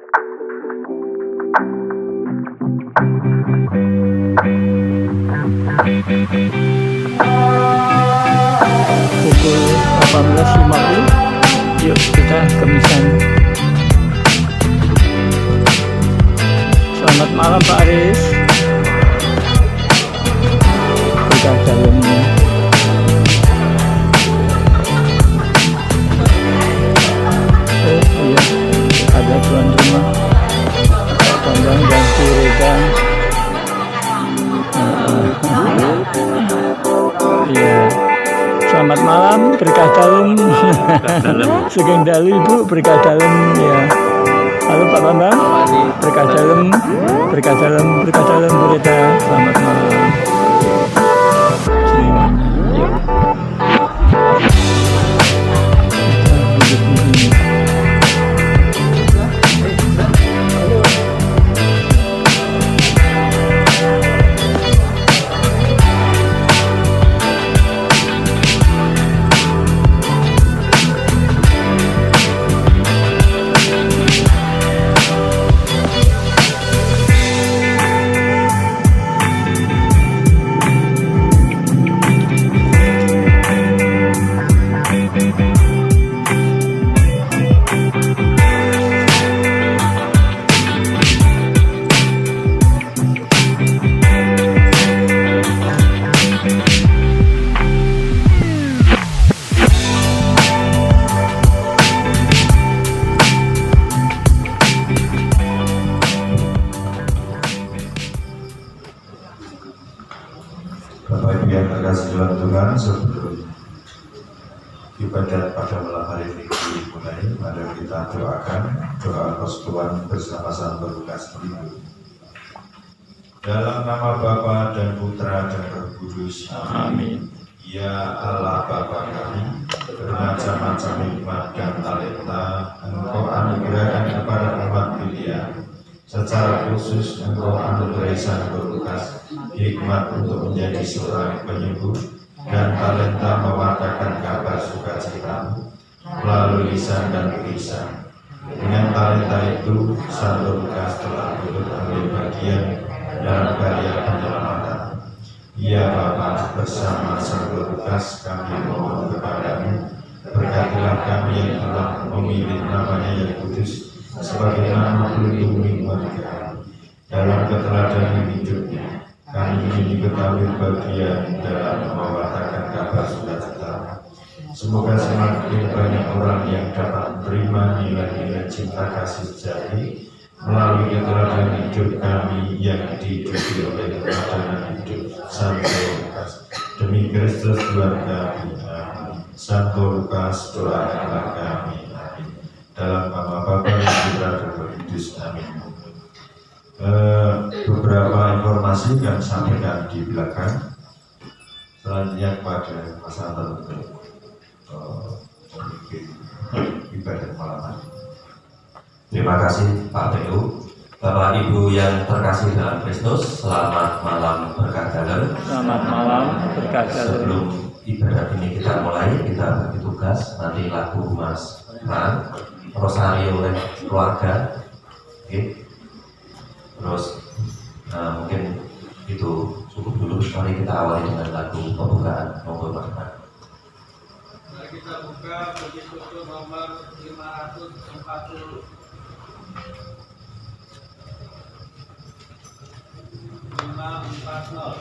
Pukul 18.50. Yuk kita ke Misan. Selamat malam Pak Aris. Kita dalamnya. Oh iya, ada tuan rumah Bambang dan Rekan. Iya. Selamat malam, berkah dalam. Sugeng dalu Ibu, berkah dalam ya. Halo Pak Bambang, berkah dalam, berkah dalam, berkah dalam Bu Rita. Selamat malam. Semuanya. Yuk. Kita duduk di sini. Bapak Ibu yang terkasih dalam Tuhan, sebelum ibadat pada malam hari ini dimulai, mari kita doakan doa persekutuan bersama Santo Lukas Pelindung. Dalam nama Bapa dan Putra dan Roh Kudus, amin. Ya Allah Bapa kami, bermacam-macam hikmat dan talenta Engkau anugerahkan kepada umat pilihan. Secara khusus Engkau anugerai Santo Lukas hikmat untuk menjadi seorang penyembuh dan talenta mewartakan kabar sukacita melalui lisan dan tulisan. Dengan talenta itu, Santo Lukas telah mengambil bagian dalam karya penyelamatan. Ya Bapa, bersama Santo Lukas kami mohon kepadamu, berkatilah kami yang telah memilih namanya yang kudus sebagaimana melindungi mereka dalam keteladanan hidupnya. Kami ingin diketahui bagian dalam mewartakan kabar sukacita. Semoga semakin banyak orang yang dapat menerima nilai-nilai cinta kasih sejati melalui keteladanan hidup kami yang dihidupi oleh keteladanan hidup Santo Lukas. Demi Kristus Tuhan kami, amin. Santo Lukas, doakanlah kami, amin. Dalam nama Bapa dan Putra dan Roh Kudus, amin. Beberapa informasi yang sampaikan di belakang. Selanjutnya kepada Mas Anton untuk memimpin ibadat malam hari. Terima kasih Pak PU. Bapak Ibu yang terkasih dalam Kristus, selamat malam berkah dalam. Selamat malam, berkah dalam. Sebelum ibadat ini kita mulai, kita bagi tugas nanti lagu Mas Ran, Rosario oleh keluarga. Oke. Terus mungkin itu cukup dulu. Mari kita awali dengan lagu pembukaan. Monggo Mas Ran. Mari kita buka bagi foto nomor 540. 540.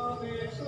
Amin.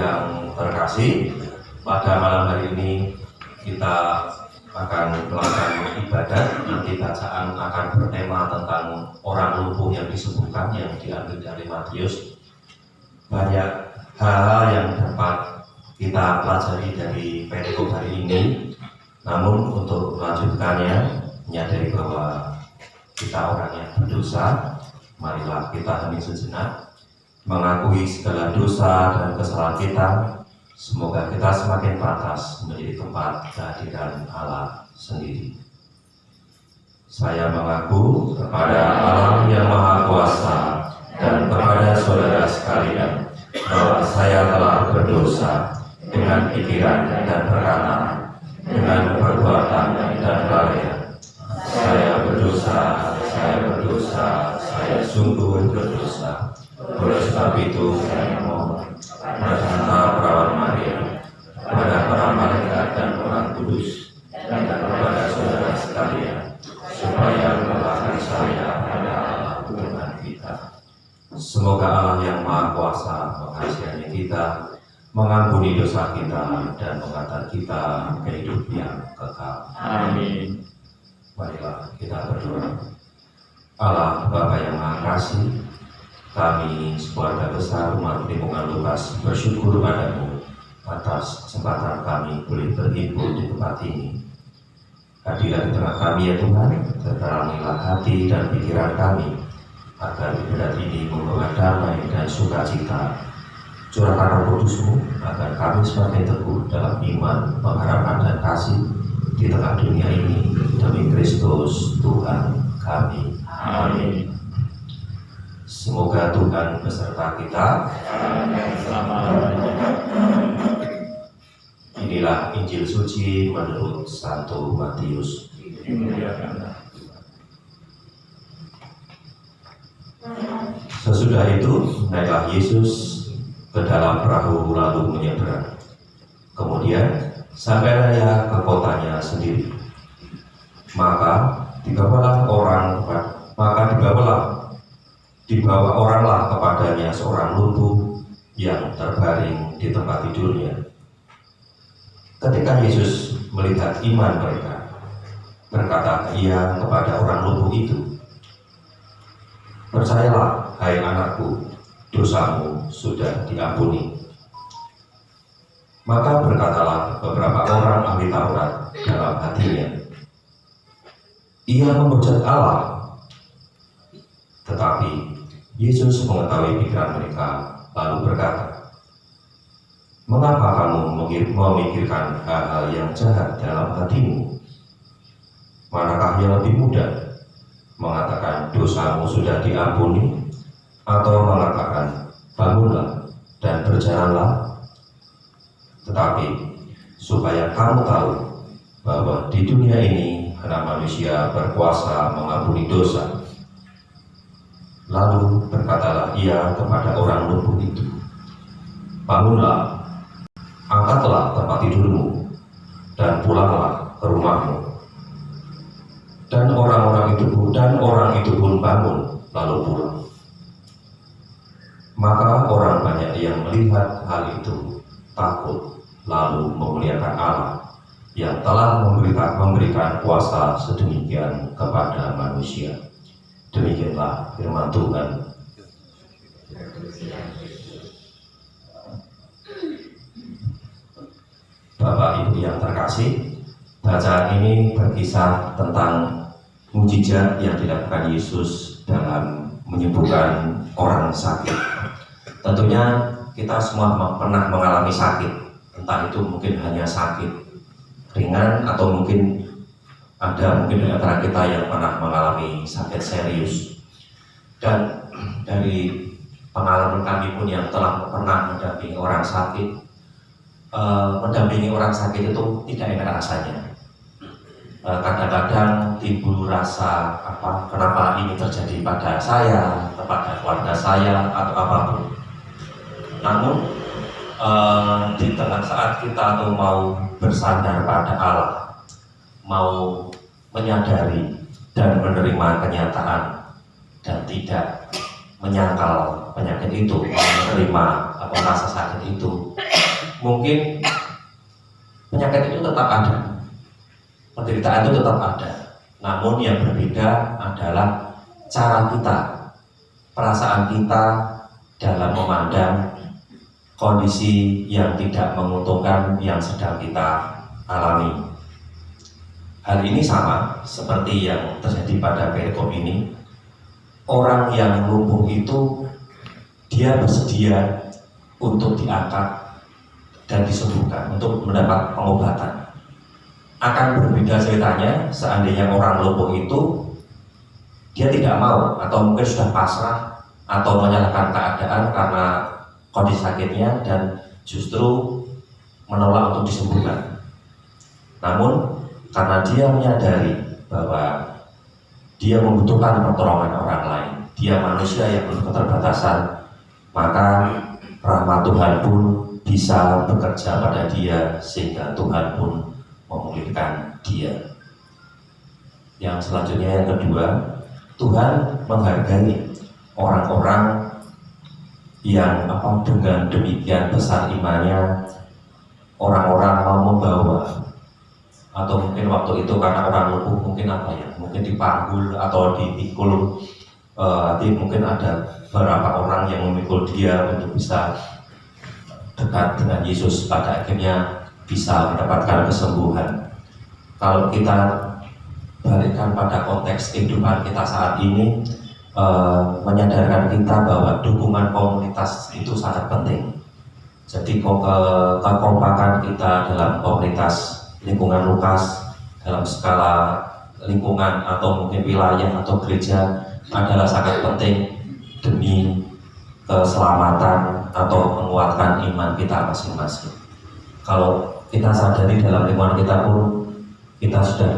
yang terkasih, pada malam hari ini kita akan melakukan ibadah. Nanti bacaan akan bertema tentang orang lumpuh yang disembuhkan, yang diambil dari Matius. Banyak hal yang dapat kita pelajari dari perikop hari ini. Namun untuk melanjutkannya, menyadari bahwa kita orang yang berdosa, marilah kita hening sejenak, mengakui segala dosa dan kesalahan kita. Semoga kita semakin pantas menjadi tempat kehadiran Allah sendiri. Saya mengaku kepada Allah yang Maha Kuasa dan kepada saudara sekalian bahwa saya telah berdosa dengan pikiran dan perkataan, dengan perbuatan dan lalaian. Saya berdosa, saya sungguh berdosa. Oleh sebab itu saya mohon pada perawan Maria, pada para malaikat dan orang kudus, dan kepada saudara sekalian, supaya melakukan saya pada Allah Tuhan kita. Semoga Allah yang Maha Kuasa mengasihani kita, mengampuni dosa kita, dan mengantar kita ke hidup yang kekal. Amin. Marilah kita berdoa. Allah Bapa yang Maha Kasih, kami sekeluarga besar umat lingkungan Lukas bersyukur padamu atas kesempatan kami boleh berhimpun di tempat ini. Hadirlah di tengah kami ya Tuhan, terangilah hati dan pikiran kami, agar ibadat ini membawa damai dan sukacita. Curahkan Roh Kudus-Mu agar kami semakin teguh dalam iman, pengharapan dan kasih di tengah dunia ini, demi Kristus Tuhan kami. Amin. Semoga Tuhan beserta kita. Inilah Injil suci menurut Santo Matius. Sesudah itu naiklah Yesus ke dalam perahu lalu menyeberang. Kemudian sampailah ia ke kotanya sendiri. Maka dibawa oranglah kepadanya seorang lumpuh yang terbaring di tempat tidurnya. Ketika Yesus melihat iman mereka, berkata ia kepada orang lumpuh itu, "Percayalah, hai anakku, dosamu sudah diampuni." Maka berkatalah beberapa orang ahli Taurat dalam hatinya, "Ia memuja Allah." Tetapi Yesus mengetahui pikiran mereka, lalu berkata, "Mengapa kamu memikirkan hal-hal yang jahat dalam hatimu? Manakah yang lebih mudah, mengatakan dosamu sudah diampuni, atau mengatakan bangunlah dan berjalanlah? Tetapi supaya kamu tahu bahwa di dunia ini Anak Manusia berkuasa mengampuni dosa." Lalu berkatalah ia kepada orang lumpuh itu, "Bangunlah, angkatlah tempat tidurmu, dan pulanglah ke rumahmu." Dan orang itu pun bangun lalu pulang. Maka orang banyak yang melihat hal itu takut, lalu memuliakan Allah yang telah memberikan kuasa sedemikian kepada manusia. Demikianlah firman Tuhan. Bapak Ibu yang terkasih, bacaan ini berkisah tentang mujizat yang dilakukan Yesus dalam menyembuhkan orang sakit. Tentunya kita semua pernah mengalami sakit, entah itu mungkin hanya sakit ringan atau mungkin di antara kita yang pernah mengalami sakit serius. Dan dari pengalaman kami pun yang telah pernah mendampingi orang sakit, itu tidak enak rasanya. Kadang-kadang timbul rasa kenapa ini terjadi pada saya, kepada keluarga saya, atau apapun. Namun di tengah saat kita mau bersandar pada Allah, mau menyadari dan menerima kenyataan dan tidak menyangkal penyakit itu, menerima rasa sakit itu, mungkin penyakit itu tetap ada, penderitaan itu tetap ada. Namun yang berbeda adalah cara kita, perasaan kita dalam memandang kondisi yang tidak menguntungkan yang sedang kita alami. Hal ini sama seperti yang terjadi pada perikop ini. Orang yang lumpuh itu dia bersedia untuk diangkat dan disembuhkan, untuk mendapat pengobatan. Akan berbeda ceritanya seandainya orang lumpuh itu dia tidak mau atau mungkin sudah pasrah atau menyalahkan keadaan karena kondisi sakitnya dan justru menolak untuk disembuhkan. Namun karena dia menyadari bahwa dia membutuhkan pertolongan orang lain, dia manusia yang penuh keterbatasan, maka rahmat Tuhan pun bisa bekerja pada dia sehingga Tuhan pun memulihkan dia. Yang selanjutnya, yang kedua, Tuhan menghargai orang-orang yang dengan demikian besar imannya, orang-orang mau membawa, atau mungkin waktu itu karena orang lumpuh mungkin mungkin dipanggul atau dipikul, mungkin ada beberapa orang yang memikul dia untuk bisa dekat dengan Yesus, pada akhirnya bisa mendapatkan kesembuhan. Kalau kita balikkan pada konteks kehidupan kita saat ini, menyadarkan kita bahwa dukungan komunitas itu sangat penting. Jadi kekompakan kita dalam komunitas lingkungan Lukas, dalam skala lingkungan atau mungkin wilayah atau gereja adalah sangat penting demi keselamatan atau menguatkan iman kita masing-masing. Kalau kita sadari dalam lingkungan kita pun kita sudah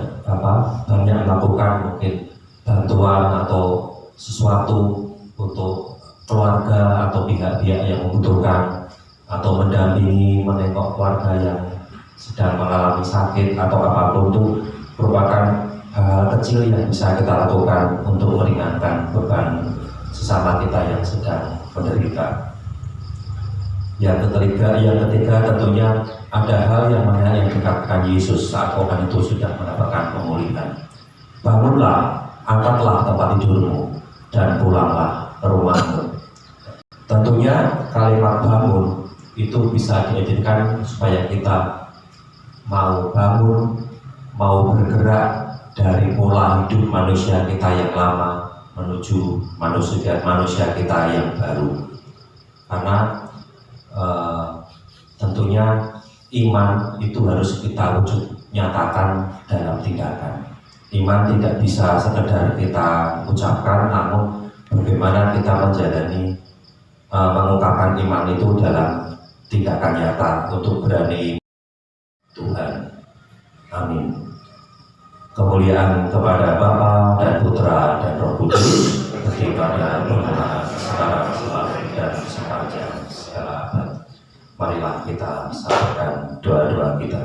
banyak melakukan mungkin bantuan atau sesuatu untuk keluarga atau pihak-pihak yang membutuhkan, atau mendampingi, menengok keluarga yang sedang mengalami sakit atau apapun, itu merupakan hal kecil yang bisa kita lakukan untuk meringankan beban sesama kita yang sedang menderita. Yang ketiga tentunya ada hal yang mana yang dikatakan Yesus saat orang itu sudah mendapatkan pemulihan. Bangunlah, angkatlah tempat tidurmu, dan pulanglah ke rumahmu. Tentunya kalimat bangun itu bisa dieditkan supaya kita mau bangun, mau bergerak dari pola hidup manusia kita yang lama menuju manusia kita yang baru. Karena tentunya iman itu harus kita wujud nyatakan dalam tindakan. Iman tidak bisa sekedar kita ucapkan, namun bagaimana kita menjalani, mengungkapkan iman itu dalam tindakan nyata untuk berani Tuhan. Amin. Kemuliaan kepada Bapa dan Putra dan Roh Kudus, seperti pada permulaan, sekarang, selalu, dan sepanjang segala abad. Marilah kita sampaikan doa-doa kita.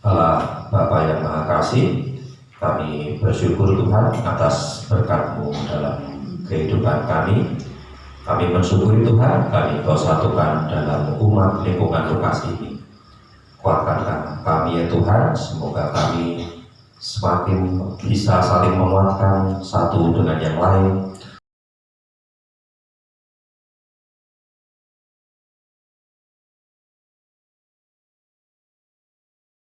Allah Bapa yang Maha Kasih, kami bersyukur Tuhan atas berkat-Mu dalam kehidupan kami. Kami bersyukuri Tuhan, kami Kau satukan dalam umat lingkungan Lukas ini. Kuatkanlah kami ya Tuhan, semoga kami semakin bisa saling menguatkan satu dengan yang lain,